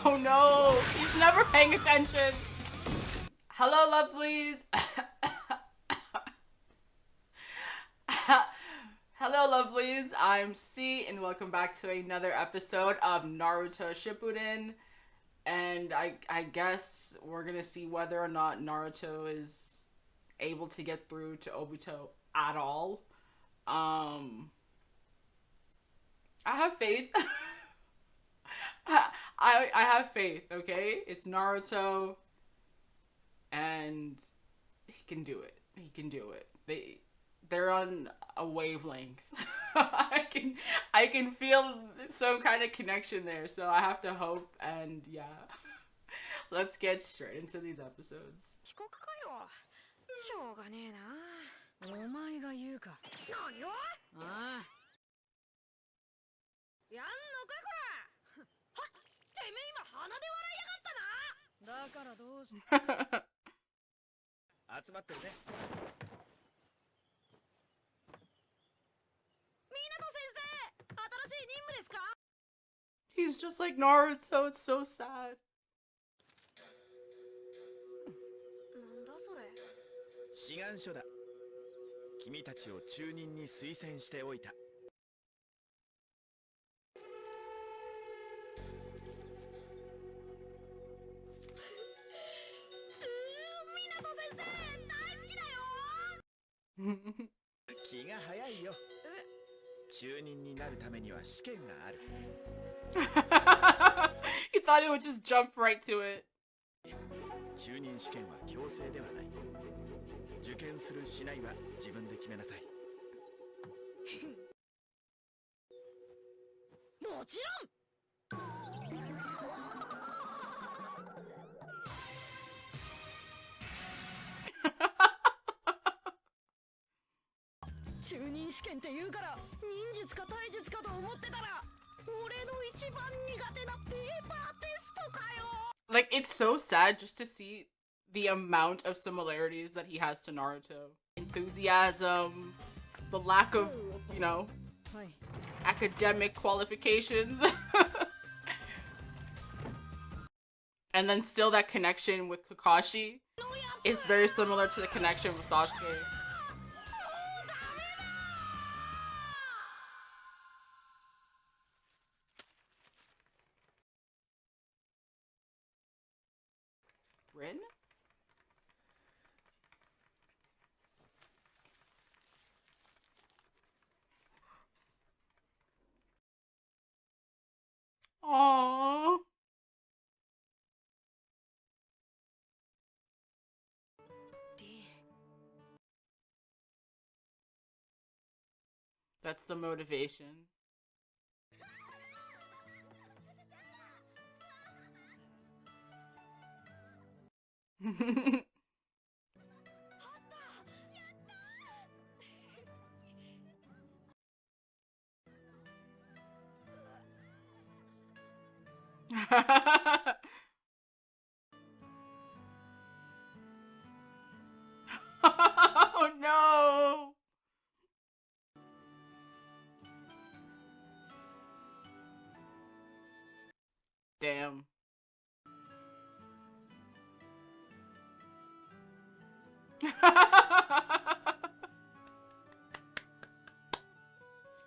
Oh no, he's never paying attention. Hello, lovelies. Hello, lovelies. I'm C, and welcome back to another episode of Naruto Shippuden. And I guess we're gonna see whether or not Naruto is able to get through to Obito at all. I have faith. I have faith. Okay, it's Naruto, and he can do it. He can do it. They're on a wavelength. I can feel some kind of connection there. So I have to hope, and yeah. Let's get straight into these episodes. 遅刻かよ。しょうがねえな。お前が言うか。何を？ああ。やんのかこら。はっ、てめえ今鼻で笑いやがったな。だからどうし。集まってるね。Minato先生、新しい任務ですか？ He's just like Naruto. It's so sad. なんだそれ。志願書だ。君たちを中任に推薦しておいた。Minato先生、大好きだよ。気が早いよ。中任になるためには試験がある。He thought he would just jump right to it. 中任試験は強制ではない。受験するしないは自分で決めなさい。もちろん。中任試験って言うから忍術か体術かと思ってたら俺の一番苦手なペーパーテストかよ。 Like, it's so sad just to see the amount of similarities that he has to Naruto. Enthusiasm, the lack of, you know, academic qualifications. And then still that connection with Kakashi is very similar to the connection with Sasuke. Rin? Aww. That's the motivation. Oh no! Damn.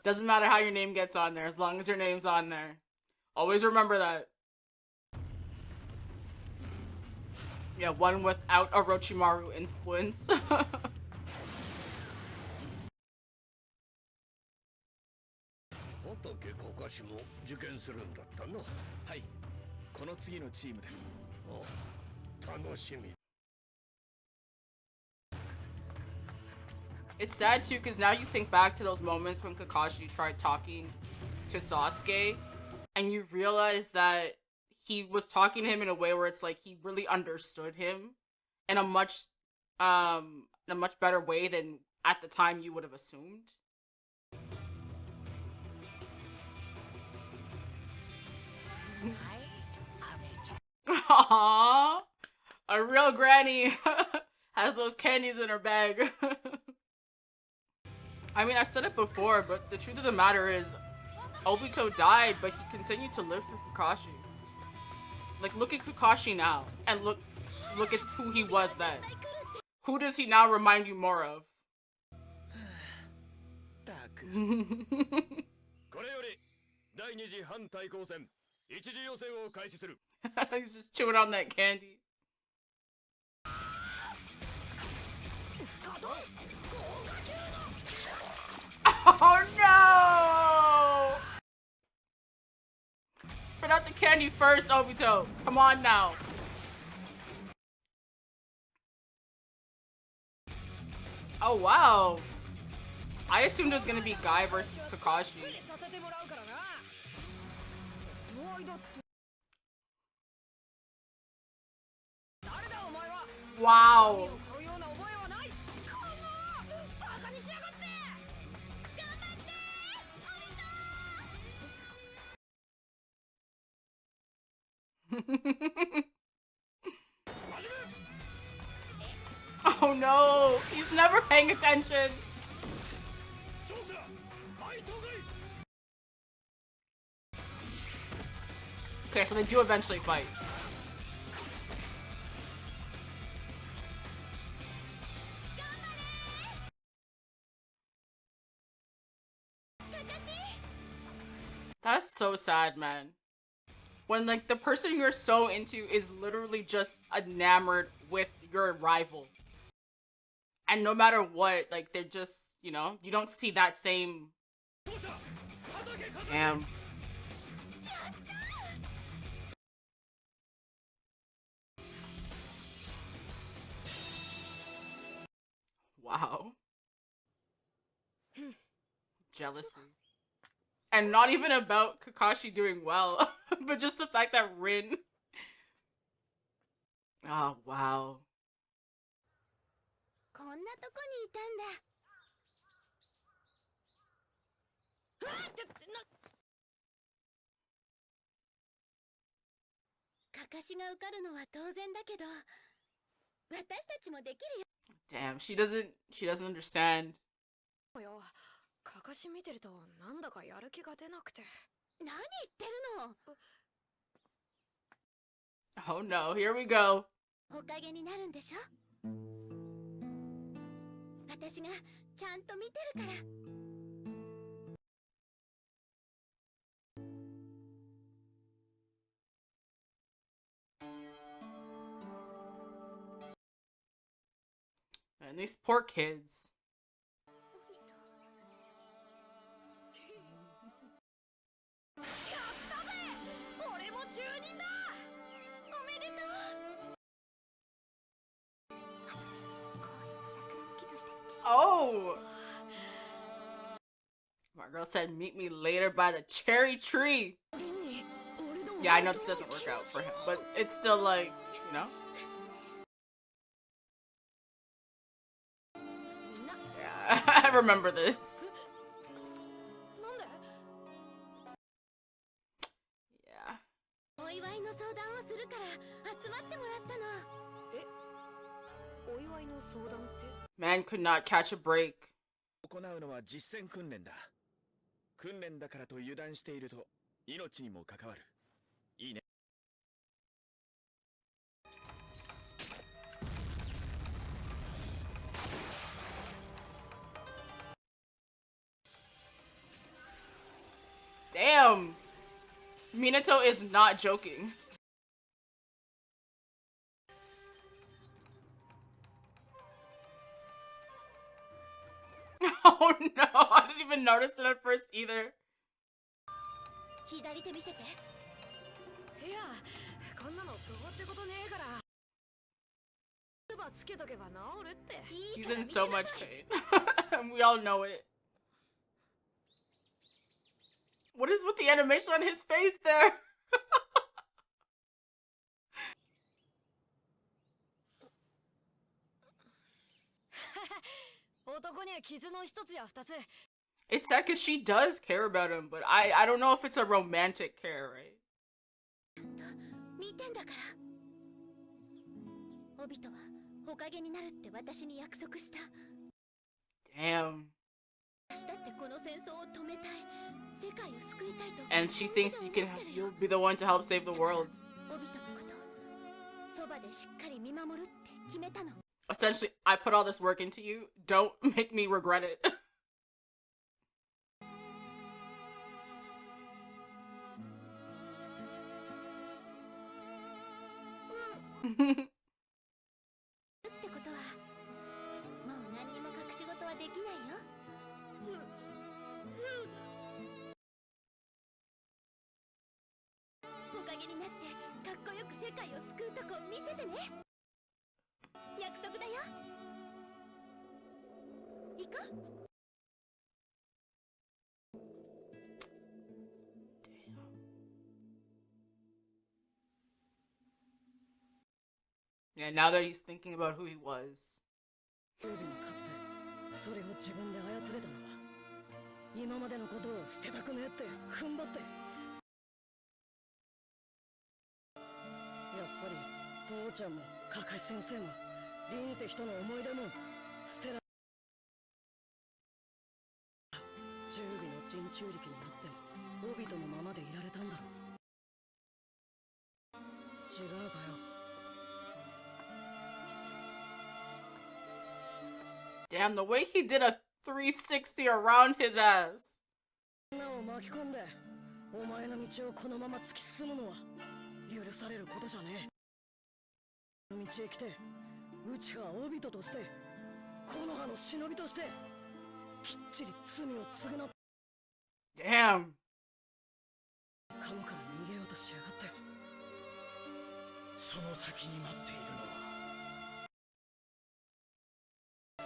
Doesn't matter how your name gets on there, as long as your name's on there. Always remember that. Yeah, one without Orochimaru influence. 畑かかしも受験するんだったな。はい、この次のチームです。楽しみ。It's sad too, because now you think back to those moments when Kakashi tried talking to Sasuke, and you realize that he was talking to him in a way where it's like he really understood him in a much better way than at the time you would have assumed. Aww, a real granny has those candies in her bag. I mean, I said it before, but the truth of the matter is, Obito died, but he continued to live through Kakashi. Like, look at Kakashi now, and look at who he was then. Who does he now remind you more of? これより第二次反対抗戦一次予選を開始する。 He's just chewing on that candy. Oh no! Spit out the candy first, Obito. Come on now. Oh wow. I assumed it was gonna be Guy versus Kakashi. Wow. Oh no, he's never paying attention. Okay, so they do eventually fight. That's so sad, man. When like the person you're so into is literally just enamored with your rival. And no matter what, like they're just, you know, you don't see that same. Damn. Wow. Jealousy. And not even about Kakashi doing well, but just the fact that Rin. Oh, wow. こんなとこにいたんだ。かかしが受かるのは当然だけど、私たちもできるよ。 Damn, she doesn't understand. かかし見てるとなんだかやる気が出なくて。何言ってるの。 Oh no, here we go. おかげになるんでしょ。私がちゃんと見てるから。 And these poor kids. やったぜ。俺も中人だ。おめでとう。公園の桜の木の下に来て。 Oh! My girl said, meet me later by the cherry tree. Yeah, I know this doesn't work out for him, but it's still like, you know? Yeah, I remember this. Yeah. お祝いの相談をするから集まってもらったの。え、お祝いの相談って？ Man could not catch a break. 行うのは実戦訓練だ。訓練だからと油断していると命にも関わる。いいね。 Damn! Minato is not joking. Oh no, I didn't even notice it at first either. 左手見せて。いや、こんなのどうってことねえから。つけとけば治るって。 He's in so much pain. We all know it. What is with the animation on his face there? 男には傷の一つや二つ。 It's sad because she does care about him, but I don't know if it's a romantic care, right? 見てんだから。オビトはおかげになるって私に約束した。 Damn. 私だってこの戦争を止めたい、世界を救いたいと And she thinks you'll be the one to help save the world. オビトのことそばでしっかり見守るって決めたの。 Essentially, I put all this work into you. Don't make me regret it. ってことはもう何にも隠し事はできないよ。おかげになってかっこよく世界を救うとこ見せてね。約束だよ。行こう。 Yeah, now that he's thinking about who he was. 勝ってそれを自分で操れたのは今までのことを捨てたくねえって踏ん張ってやっぱり父ちゃんもカカシ先生もリンって人の思い出も捨てら忠義の人中力になってもオビトのままでいられたんだろ違うかよ。 Damn, the way he did a 360 around his ass. みんなを巻き込んでお前の道をこのまま突き進むのは許されることじゃねえ。この道へ来てウチハオビトとしてこの葉の忍びとしてきっちり罪を償って Damn. カモから逃げようとしやがって。その先に待っているのは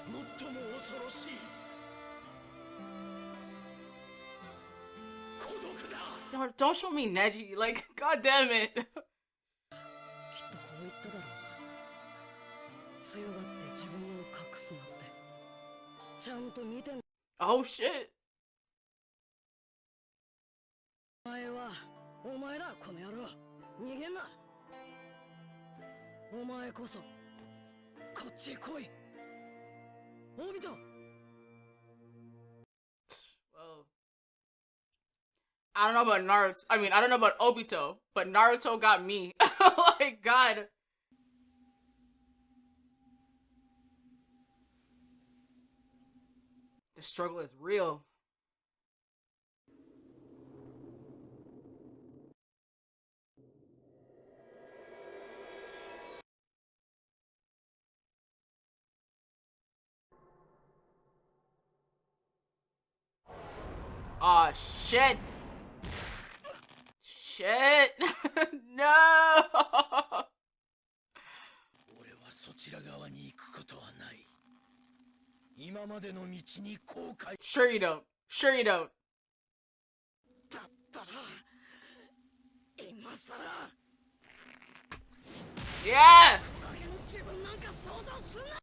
最も恐ろしい孤独だ。 Don't show me Neji. Like, god damn it. きっとこう言っただろうな。強がって自分を隠すなってちゃんと見てん。 Oh shit. お前はお前だこの野郎。逃げんな。お前こそこっちへ来い。 Obito! Well, I don't know about Naruto. I mean, I don't know about Obito, but Naruto got me. Like, God. The struggle is real. Oh shit! Shit! No! 俺はそちら側に行くことはない。今までの道に後悔。 Sure you don't. Sure you don't. だったら今さら。 Yes! 自分なんか想像すんな。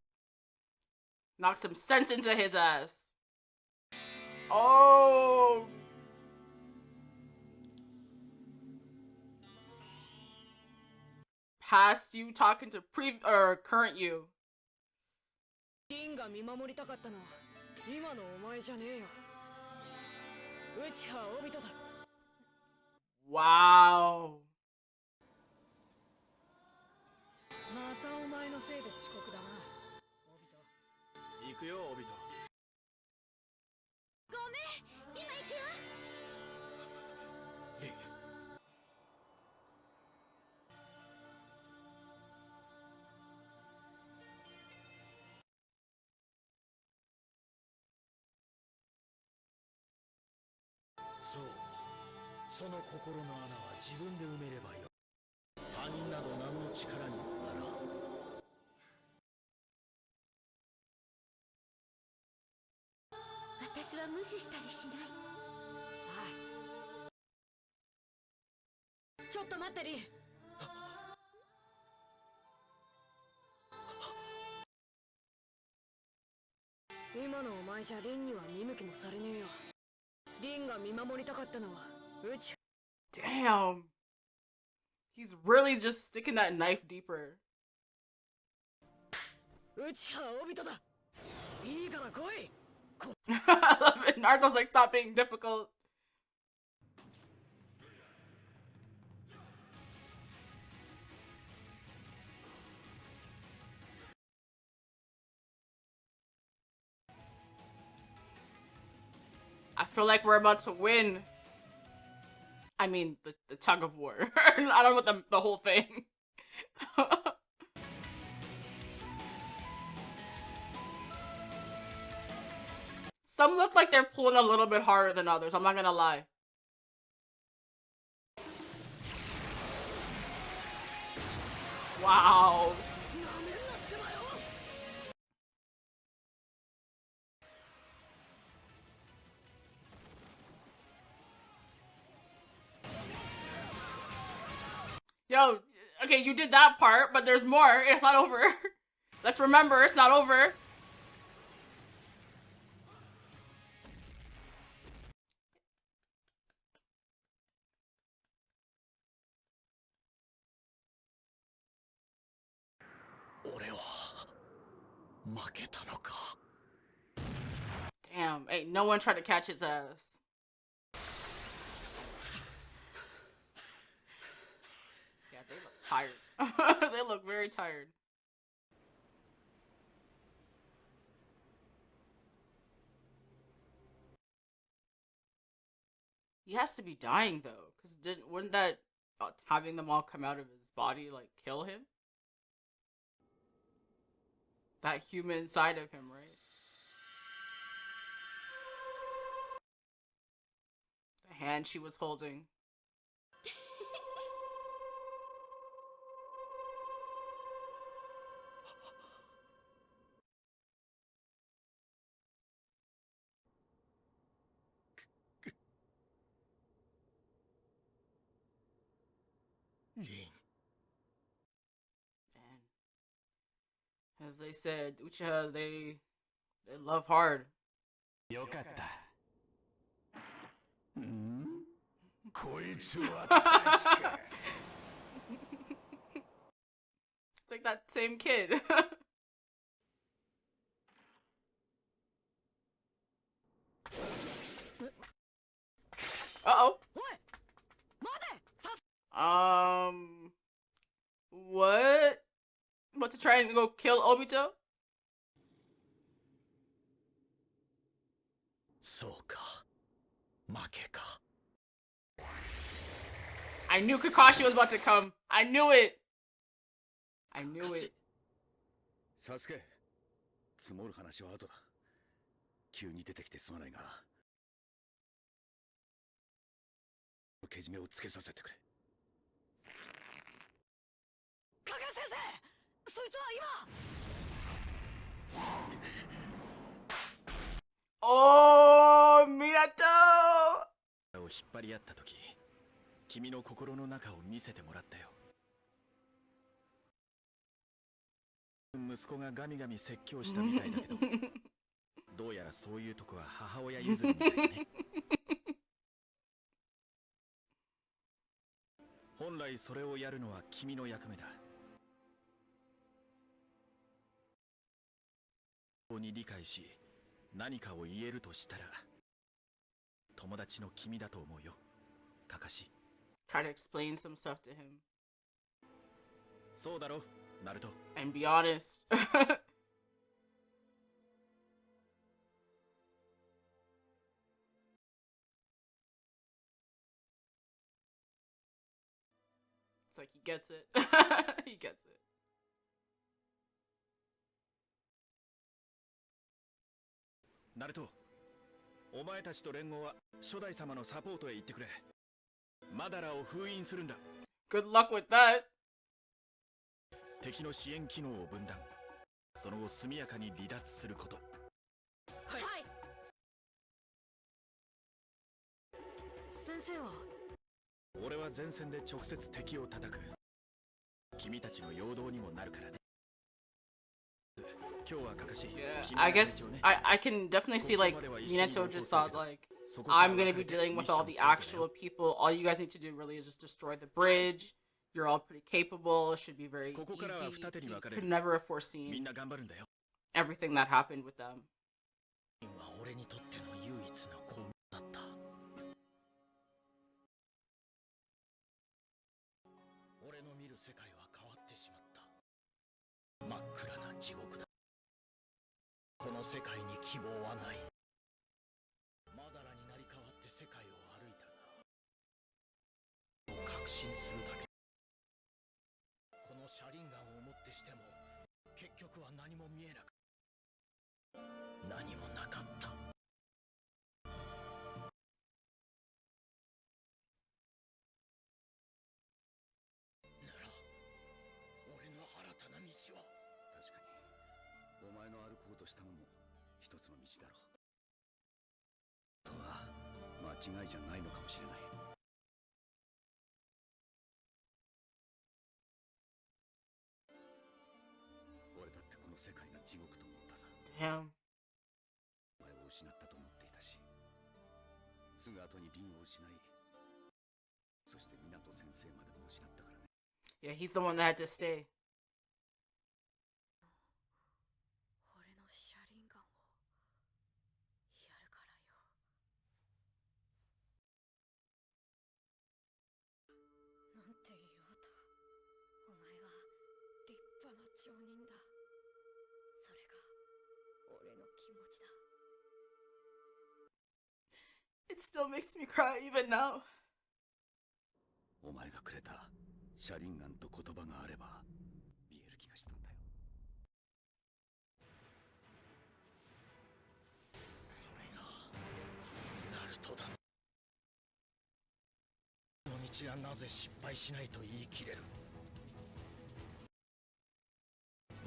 Knock some sense into his ass. Oh! Past you talking to current you. リンが見守りたかったのは今のお前じゃねえよ。ウチハオビトだ。 Wow. またお前のせいで遅刻だな。オビト。行くよオビト。ごめん、今行くよ。そう、その心の穴は自分で埋めればよい。他人など何の力にもならん。私は無視したりしない。さちょっと待ってリン。今のお前じゃリンには見向きもされねえよ。リンが見守りたかったのはうち。 Damn. He's really just sticking that knife deeper. うちはオビトだ。いいから来い。I love it. Naruto's like, stop being difficult. I feel like we're about to win. I mean, the tug of war. I don't know what the whole thing. Some look like they're pulling a little bit harder than others, I'm not gonna lie. Wow. Yo, okay, you did that part, but there's more. It's not over. Let's remember, it's not over. Damn, ain't no one tried to catch his ass. Yeah, they look tired. They look very tired. He has to be dying though, because wouldn't that having them all come out of his body like kill him? That human side of him, right? The hand she was holding. And as they said, Uchiha, they love hard. よかった。こいつは確か It's like that same kid. Uh-oh. What? What, to try and go kill Obito? そうか。負けか。 I knew Kakashi was about to come. I knew it. I knew it. サスケ、積もる話は後だ。急に出てきてすまないが、けじめをつけさせてくれ。加賀先生、そいつは今。Oh, Minato! を引っ張り合った時、君の心の中を見せてもらったよ。息子がガミガミ説教したみたいだけど、どうやらそういうとこは母親譲りみたいだね。本来それをやるのは君の役目だ。ここに理解し、何かを言えるとしたら、友達の君だと思うよ、カカシ。Try to explain some stuff to him. そうだろ、ナルト。And be honest. It's like he gets it. He gets it. ナルト、お前たちと連合は初代様のサポートへ行ってくれ。マダラを封印するんだ。Good luck with that. 敵の支援機能を分断。その後速やかに離脱すること。はい。先生は？俺は前線で直接敵を叩く。君たちの陽動にもなるからね。今日はカカシ。Yeah, I guess I can definitely see like Minato just thought like I'm gonna be dealing with all the actual people. All you guys need to do really is just destroy the bridge. You're all pretty capable. It should be very easy. You could never have foreseen everything that happened with them. は俺にとっての唯一つの巧妙だった。俺の見る世界は変わってしまった。真っ暗な地獄だ。この世界に希望はない。まだらになり変わって世界を歩いたが、確信するだけ。この車輪ガンをもってしても結局は何も見えなかった。何もなかった。なら俺の新たな道は。確かにお前の歩こうとしたのも一つの道だろう。とは間違いじゃないのかもしれない。俺だってこの世界が地獄と思ったさ。Damn. お前を失ったと思っていたし、すぐ後に凛を失い、そして湊先生までも失ったからね。Yeah, he's the one that had to stay. 俺の車輪ガンをやるからよ。なんて言おうと、お前は立派な町人だ。それが俺の気持ちだ。It still makes me cry even now. お前がくれた車輪ガンと言葉があれば見える気がしたんだよ。それがナルトだ。この道がなぜ失敗しないと言い切れる。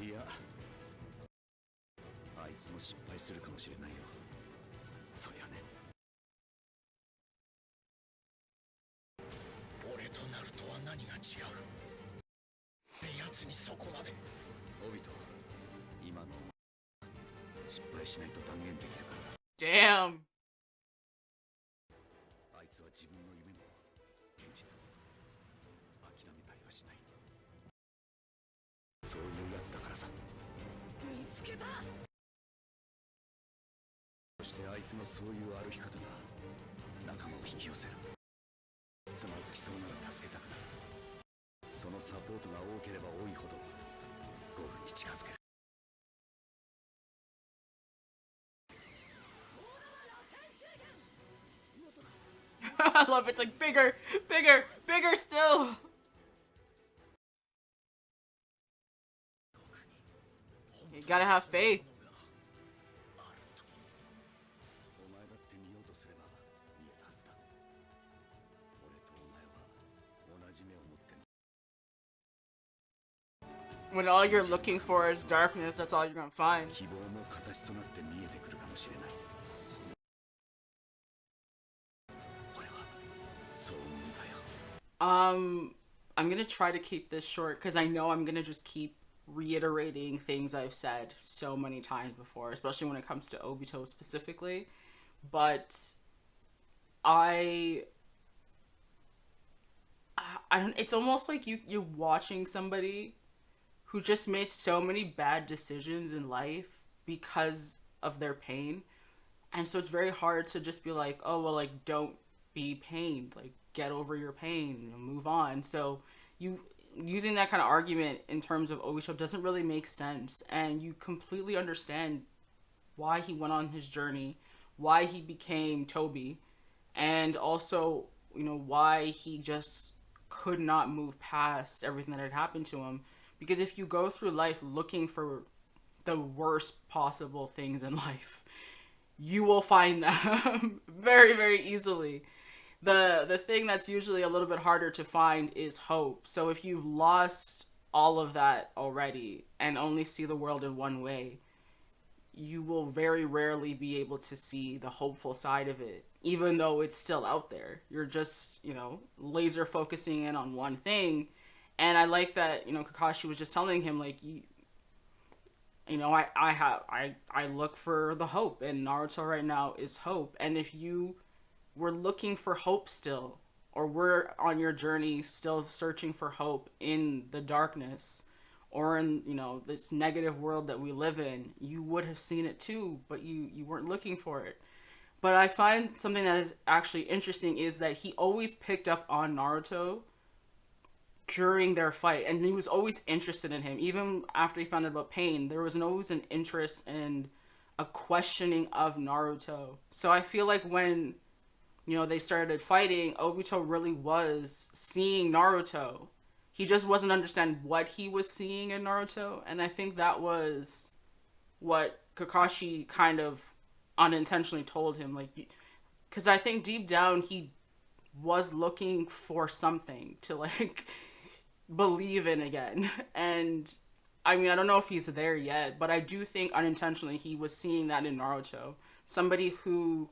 いや、あいつも失敗するかもしれないよ。そりゃね。俺とナルトは何が違う。奴にそこまで。オビト、今の失敗しないと断言できるから。 Damn. あいつは自分の夢も現実も諦めたりはしない。そういうやつだからさ。見つけた。そしてあいつのそういう歩き方が仲間を引き寄せる。つまずきそうなら助けたくなる。そのサポートが多ければ多いほどゴールに近づける。I love it. It's like bigger, bigger, bigger still. You gotta have faith. お前だって見ようとすれば見えたはずだ。俺とお前は同じ目を持ってんだ。 When all you're looking for is darkness, that's all you're gonna find. 希望も形となって見えてくるかもしれない。俺はそう思うんだよ。I'm gonna try to keep this short because I know I'm gonna just keep reiterating things I've said so many times before, especially when it comes to Obito specifically. But I don't. It's almost like you're watching somebody who just made so many bad decisions in life because of their pain, and so it's very hard to just be like, oh well, like don't be pained, like get over your pain and move on. So you using that kind of argument in terms of Obito doesn't really make sense, and you completely understand why he went on his journey, why he became Toby, and also, you know, why he just could not move past everything that had happened to him. Because if you go through life looking for the worst possible things in life, you will find them very, very easily. The thing that's usually a little bit harder to find is hope. So if you've lost all of that already and only see the world in one way, you will very rarely be able to see the hopeful side of it, even though it's still out there. You're just, you know, laser focusing in on one thing. And I like that, you know, Kakashi was just telling him, like, you know, I look for the hope, and Naruto right now is hope. And if you were looking for hope still, or we're on your journey still searching for hope in the darkness, or in, you know, this negative world that we live in, you would have seen it too, but you weren't looking for it. But I find something that is actually interesting is that he always picked up on Naruto during their fight, and he was always interested in him. Even after he found out about Pain, there was always an interest and a questioning of Naruto. So I feel like when, you know, they started fighting, Obito really was seeing Naruto. He just wasn't understanding what he was seeing in Naruto, and I think that was what Kakashi kind of unintentionally told him, like, because I think deep down he was looking for something to like believe in again. And I mean, I don't know if he's there yet, but I do think unintentionally he was seeing that in Naruto. Somebody who,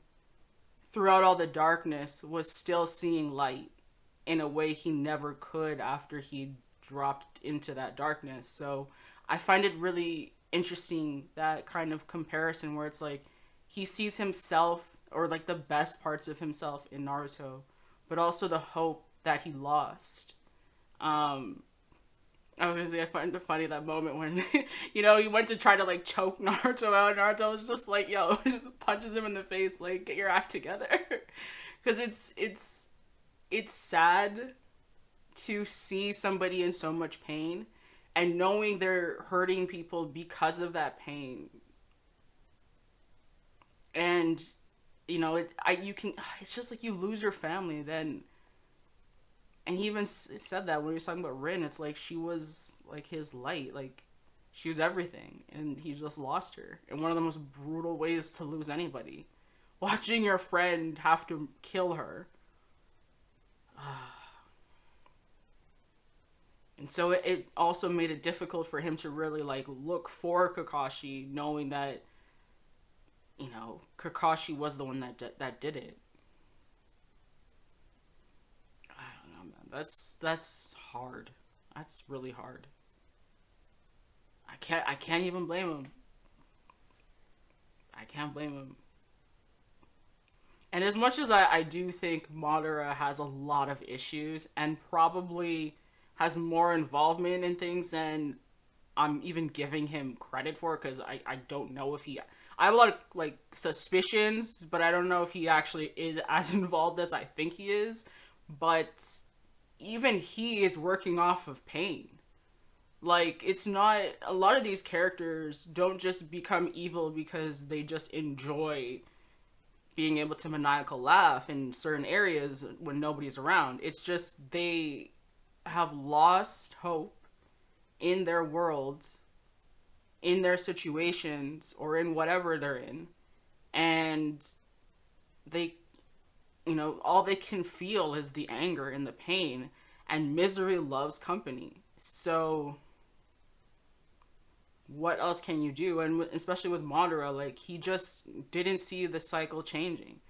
throughout all the darkness, was still seeing light in a way he never could after he dropped into that darkness. So I find it really interesting, that kind of comparison where it's like he sees himself, or like the best parts of himself in Naruto, but also the hope that he lost. I was gonna say, I find it funny that moment when, you know, he went to try to like choke Naruto out, and Naruto was just like, yo, just punches him in the face, like, get your act together. Because it's sad to see somebody in so much pain, and knowing they're hurting people because of that pain. And, you know, it's just like you lose your family then. And he even said that when he was talking about Rin, it's like she was like his light, like she was everything, and he just lost her in one of the most brutal ways to lose anybody. Watching your friend have to kill her. And so it also made it difficult for him to really like look for Kakashi, knowing that, you know, Kakashi was the one that did it. I don't know, man. That's hard. That's really hard. I can't even blame him. I can't blame him. And as much as I do think Madara has a lot of issues and probably has more involvement in things than I'm even giving him credit for, because I don't know if he... I have a lot of like suspicions, but I don't know if he actually is as involved as I think he is. But even he is working off of pain. Like, it's not... A lot of these characters don't just become evil because they just enjoy being able to maniacal laugh in certain areas when nobody's around. It's just they have lost hope in their world, in their situations, or in whatever they're in. And they, you know, all they can feel is the anger and the pain, and misery loves company. So what else can you do? And especially with Madara, like, he just didn't see the cycle changing.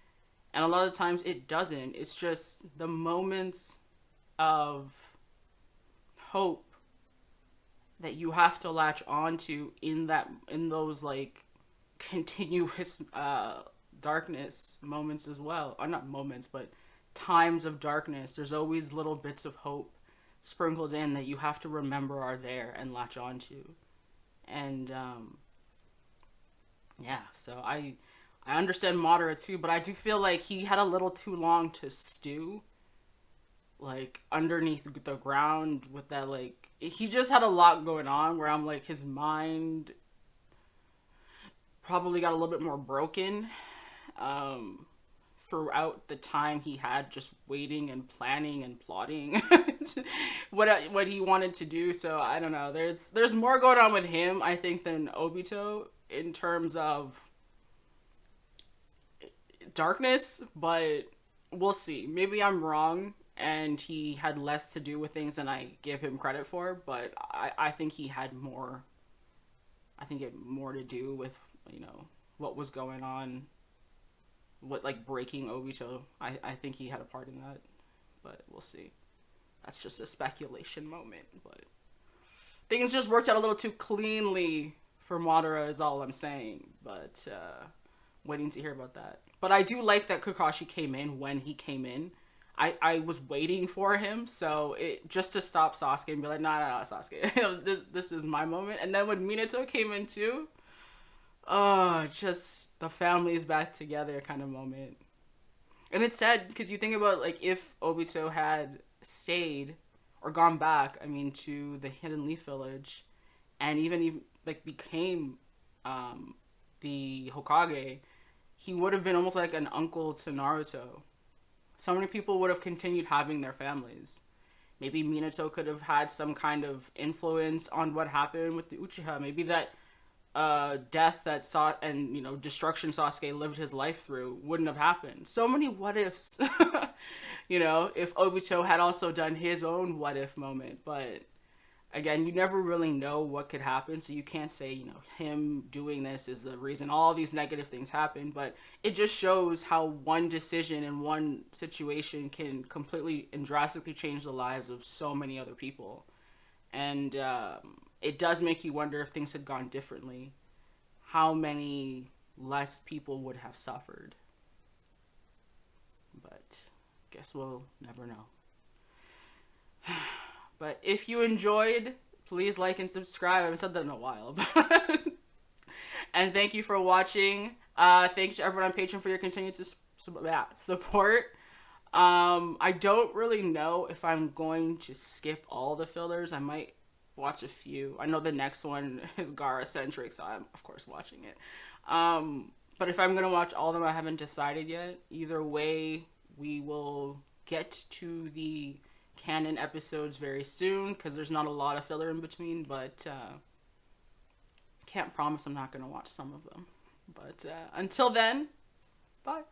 And a lot of times it doesn't. It's just the moments of hope that you have to latch onto in those like continuous darkness moments as well. Or not moments, but times of darkness. There's always little bits of hope sprinkled in that you have to remember are there and latch onto. And yeah, so I understand Madara too, but I do feel like he had a little too long to stew, like, underneath the ground with that, like, he just had a lot going on where I'm like, his mind probably got a little bit more broken throughout the time he had just waiting and planning and plotting what he wanted to do. So I don't know, there's more going on with him, I think, than Obito in terms of darkness, but we'll see. Maybe I'm wrong and he had less to do with things than I give him credit for, but I think he had more. I think it had more to do with, you know, what was going on, what, like, breaking Obito. I think he had a part in that, but we'll see. That's just a speculation moment, but things just worked out a little too cleanly for Madara is all I'm saying, but waiting to hear about that. But I do like that Kakashi came in when he came in. I was waiting for him, so it just to stop Sasuke and be like, nah, Sasuke, this is my moment. And then when Minato came in too, Oh, just the family's back together kind of moment. And it's sad because you think about like if Obito had stayed or gone back, I mean, to the Hidden Leaf Village, and even like became the Hokage, he would have been almost like an uncle to Naruto. So many people would have continued having their families. Maybe Minato could have had some kind of influence on what happened with the Uchiha. Maybe that death that saw and destruction Sasuke lived his life through wouldn't have happened. So many what ifs. If Obito had also done his own what if moment, but again, you never really know what could happen, so you can't say, him doing this is the reason all these negative things happen, but it just shows how one decision in one situation can completely and drastically change the lives of so many other people. And it does make you wonder if things had gone differently, how many less people would have suffered. But guess we'll never know. But if you enjoyed, please like and subscribe. I haven't said that in a while. And thank you for watching. Thanks to everyone on Patreon for your continued support. I don't really know if I'm going to skip all the fillers. I might watch a few. I know the next one is Gaara-centric, so I'm, of course, watching it. But if I'm going to watch all of them, I haven't decided yet. Either way, we will get to the canon episodes very soon because there's not a lot of filler in between, but can't promise I'm not going to watch some of them. But until then, bye.